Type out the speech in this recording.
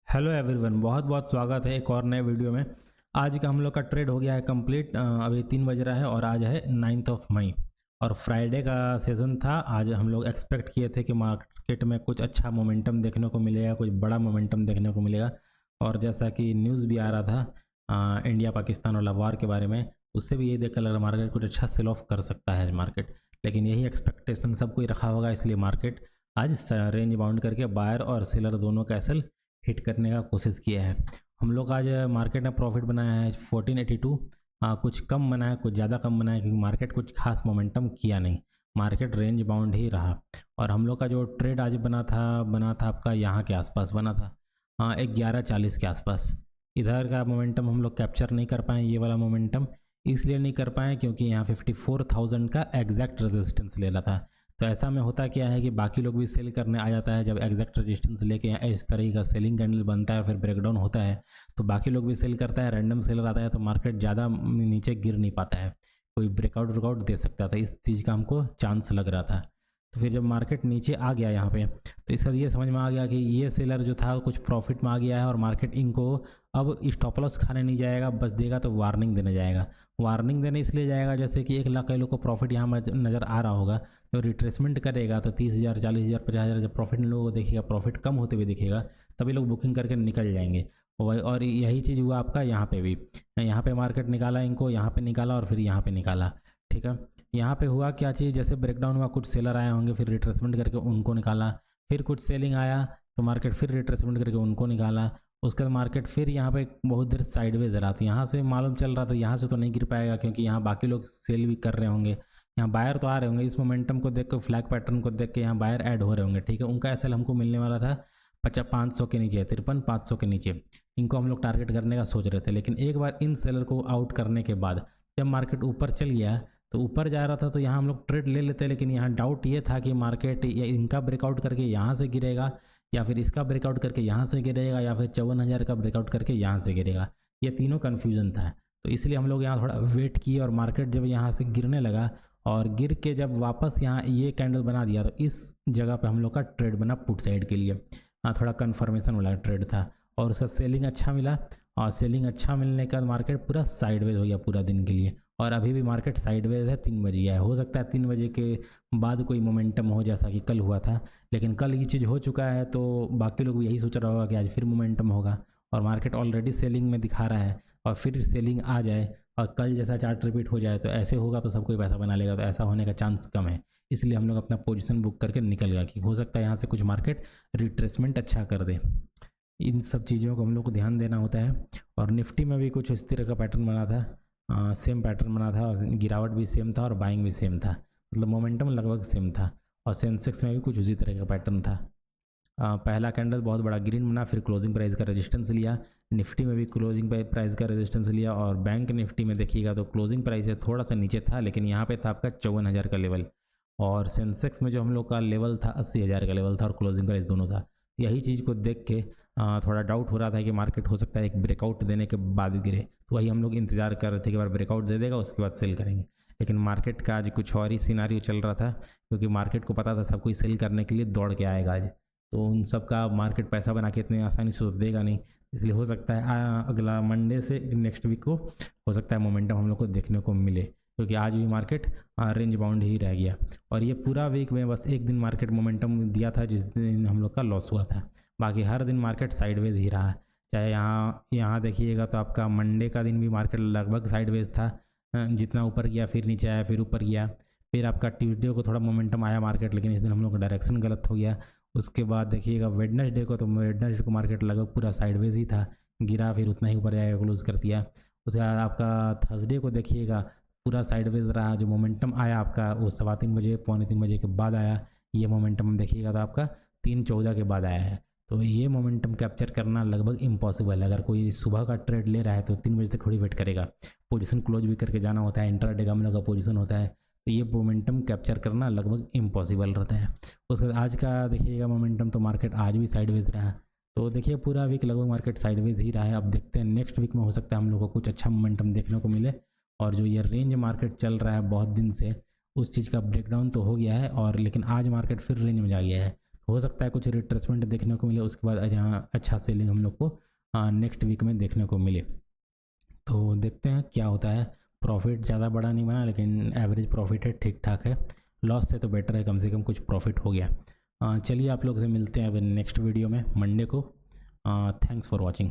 Hello everyone, बहुत बहुत स्वागत है एक और नए वीडियो में। आज का हम लोग का ट्रेड हो गया है कंप्लीट। अभी 3 बज रहा है और आज है 9 मई और फ्राइडे का सेशन था। आज हम लोग एक्सपेक्ट किए थे कि मार्केट में कुछ अच्छा मोमेंटम देखने को मिलेगा, कुछ बड़ा मोमेंटम देखने को मिलेगा। और जैसा कि न्यूज़ भी आ रहा था इंडिया पाकिस्तान वाला वार के बारे में, उससे भी ये देख कर लग रहा मार्केट कुछ अच्छा सेल ऑफ कर सकता है मार्केट। लेकिन यही एक्सपेक्टेशन सब कोई रखा होगा, इसलिए मार्केट आज रेंज बाउंड करके बायर और सेलर दोनों का एसएल हिट करने का कोशिश किया है। हम लोग आज मार्केट में प्रॉफिट बनाया है 1482। कुछ कम बनाया, कुछ ज़्यादा कम बनाया, क्योंकि मार्केट कुछ खास मोमेंटम किया नहीं, मार्केट रेंज बाउंड ही रहा। और हम लोग का जो ट्रेड आज बना था आपका यहाँ के आसपास बना था, 11:40 के आसपास। इधर का मोमेंटम हम लोग कैप्चर नहीं कर पाए, ये वाला मोमेंटम इसलिए नहीं कर पाए क्योंकि यहाँ 54,000 का एग्जैक्ट रेजिस्टेंस ले रहा था। तो ऐसा में होता क्या है कि बाकी लोग भी सेल करने आ जाता है जब एग्जैक्ट रेजिस्टेंस लेके इस तरह का सेलिंग कैंडल बनता है, फिर ब्रेकडाउन होता है तो बाकी लोग भी सेल करता है, रैंडम सेलर आता है तो मार्केट ज़्यादा नीचे गिर नहीं पाता है, कोई ब्रेकआउट दे सकता था। इस चीज़ का हमको चांस लग रहा था। तो फिर जब मार्केट नीचे आ गया यहाँ पे, तो इसका ये समझ में आ गया कि ये सेलर जो था कुछ प्रॉफिट में आ गया है और मार्केट इनको अब स्टॉप लॉस खाने नहीं जाएगा, बस देगा तो वार्निंग देने जाएगा। वार्निंग देने इसलिए जाएगा जैसे कि 1 लाख कई लोग को प्रॉफिट यहाँ नज़र आ रहा होगा, जब रिट्रेसमेंट करेगा तो 30,000 40,000 50,000 जब प्रॉफिट लोगों को देखेगा, प्रॉफिट कम होते हुए दिखेगा, तभी लोग बुकिंग करके निकल जाएंगे। और यही चीज़ हुआ आपका यहाँ पे भी। यहाँ पे मार्केट निकाला इनको, यहाँ पे निकाला और फिर यहाँ पे निकाला। ठीक है, यहाँ पे हुआ क्या चीज़, जैसे ब्रेकडाउन हुआ कुछ सेलर आए होंगे, फिर रिट्रेसमेंट करके उनको निकाला, फिर कुछ सेलिंग आया तो मार्केट फिर रिट्रेसमेंट करके उनको निकाला। उसके बाद मार्केट फिर यहाँ पे बहुत देर साइडवेज रहा, तो यहाँ से मालूम चल रहा था यहाँ से तो नहीं गिर पाएगा क्योंकि यहाँ बाकी लोग सेल भी कर रहे होंगे, यहाँ बायर तो आ रहे होंगे। इस मोमेंटम को देख के, फ्लैग पैटर्न को देख के यहाँ बायर ऐड हो रहे होंगे। ठीक है, उनका एसएल हमको मिलने वाला था 500 के नीचे, 53,500 के नीचे। इनको हम लोग टारगेट करने का सोच रहे थे, लेकिन एक बार इन सेलर को आउट करने के बाद जब मार्केट ऊपर चल गया तो ऊपर जा रहा था तो यहाँ हम लोग ट्रेड ले लेते, लेकिन यहाँ डाउट ये था कि मार्केट इनका ब्रेकआउट करके यहाँ से गिरेगा या फिर इसका ब्रेकआउट करके यहाँ से गिरेगा या फिर 54,000 का ब्रेकआउट करके यहाँ से गिरेगा। ये तीनों कन्फ्यूजन था, तो इसलिए हम लोग यहाँ थोड़ा वेट किए और मार्केट जब यहाँ से गिरने लगा और गिर के जब वापस यहाँ ये कैंडल बना दिया तो इस जगह पे हम लोग का ट्रेड बना पुट साइड के लिए। थोड़ा कन्फर्मेशन वाला ट्रेड था और उसका सेलिंग अच्छा मिला, और सेलिंग अच्छा मिलने के बाद मार्केट पूरा साइडवेज हो गया पूरा दिन के लिए। और अभी भी मार्केट साइडवेज है, 3 बज गया है। हो सकता है 3 बजे के बाद कोई मोमेंटम हो जैसा कि कल हुआ था, लेकिन कल ये चीज़ हो चुका है तो बाकी लोग भी यही सोच रहा होगा कि आज फिर मोमेंटम होगा। और मार्केट ऑलरेडी सेलिंग में दिखा रहा है और फिर सेलिंग आ जाए और कल जैसा चार्ट रिपीट हो जाए तो ऐसे होगा तो सब कोई पैसा बना लेगा, तो ऐसा होने का चांस कम है। इसलिए हम लोग अपना पोजीशन बुक करके निकल गया कि हो सकता है यहाँ से कुछ मार्केट रिट्रेसमेंट अच्छा कर दे। इन सब चीज़ों को हम लोग को ध्यान देना होता है। और निफ्टी में भी कुछ इस तरह का पैटर्न बना था, सेम पैटर्न बना था और गिरावट भी सेम था और बाइंग भी सेम था, मतलब मोमेंटम लगभग सेम था। और सेंसेक्स में भी कुछ उसी तरह का पैटर्न था। पहला कैंडल बहुत बड़ा ग्रीन बना, फिर क्लोजिंग प्राइस का रेजिस्टेंस लिया। निफ्टी में भी क्लोजिंग प्राइस का रेजिस्टेंस लिया और बैंक निफ्टी में देखिएगा तो क्लोजिंग प्राइस से थोड़ा सा नीचे था, लेकिन यहाँ पे था आपका 54,000 का लेवल। और सेंसेक्स में जो हम लोग का लेवल था 80,000 का लेवल था और क्लोजिंग प्राइस दोनों था। यही चीज़ को देख के थोड़ा डाउट हो रहा था कि मार्केट हो सकता है एक ब्रेकआउट देने के बाद गिरे, तो वही हम लोग इंतजार कर रहे थे कि बार ब्रेकआउट दे देगा उसके बाद सेल करेंगे। लेकिन मार्केट का आज कुछ और ही सिनारियो चल रहा था, क्योंकि मार्केट को पता था सब कोई सेल करने के लिए दौड़ के आएगा आज, तो उन सब का मार्केट पैसा बना के इतनी आसानी से तो देगा नहीं। इसलिए हो सकता है अगला मंडे से नेक्स्ट वीक को हो सकता है मोमेंटम हम लोग को देखने को मिले, क्योंकि आज भी मार्केट रेंज बाउंड ही रह गया। और ये पूरा वीक में बस एक दिन मार्केट मोमेंटम दिया था जिस दिन हम लोग का लॉस हुआ था, बाकी हर दिन मार्केट साइडवेज ही रहा। चाहे यहाँ देखिएगा तो आपका मंडे का दिन भी मार्केट लगभग साइडवेज था, जितना ऊपर गया फिर नीचे आया फिर ऊपर गया। फिर आपका ट्यूसडे को थोड़ा मोमेंटम आया मार्केट, लेकिन इस दिन हम लोग का डायरेक्शन गलत हो गया। उसके बाद देखिएगा वेडनेसडे को, तो वेडनेसडे को मार्केट लगभग पूरा साइडवेज ही था, गिरा फिर उतना ही ऊपर आया क्लोज कर दिया। उसके बाद आपका थर्सडे को देखिएगा पूरा साइडवेज रहा, जो मोमेंटम आया आपका वो 3:15 पौने 3 बजे के बाद आया। ये मोमेंटम देखिएगा तो आपका 3:14 के बाद आया है, तो ये मोमेंटम कैप्चर करना लगभग इम्पॉसिबल है। अगर कोई सुबह का ट्रेड ले रहा है तो 3 बजे तक थोड़ी वेट करेगा, पोजीशन क्लोज भी करके जाना होता है, इंट्राडे का हम लोग का पोजीशन होता है, तो ये मोमेंटम कैप्चर करना लगभग इम्पॉसिबल रहता है। उसके बाद आज का देखिएगा मोमेंटम, तो मार्केट आज भी साइडवेज रहा, तो देखिए पूरा वीक लगभग मार्केट साइडवेज ही रहा है। अब देखते हैं नेक्स्ट वीक में हो सकता है हम लोग को कुछ अच्छा मोमेंटम देखने को मिले। और जो ये रेंज मार्केट चल रहा है बहुत दिन से, उस चीज़ का ब्रेकडाउन तो हो गया है, और लेकिन आज मार्केट फिर रेंज में जा गया है। हो सकता है कुछ रिट्रेसमेंट देखने को मिले, उसके बाद यहाँ अच्छा सेलिंग हम लोग को नेक्स्ट वीक में देखने को मिले। तो देखते हैं क्या होता है। प्रॉफिट ज़्यादा बड़ा नहीं बना, लेकिन एवरेज प्रॉफिट है, ठीक ठाक है। लॉस से तो बेटर है, कम से कम कुछ प्रॉफिट हो गया। चलिए आप लोग से मिलते हैं अब नेक्स्ट वीडियो में मंडे को। Thanks for watching.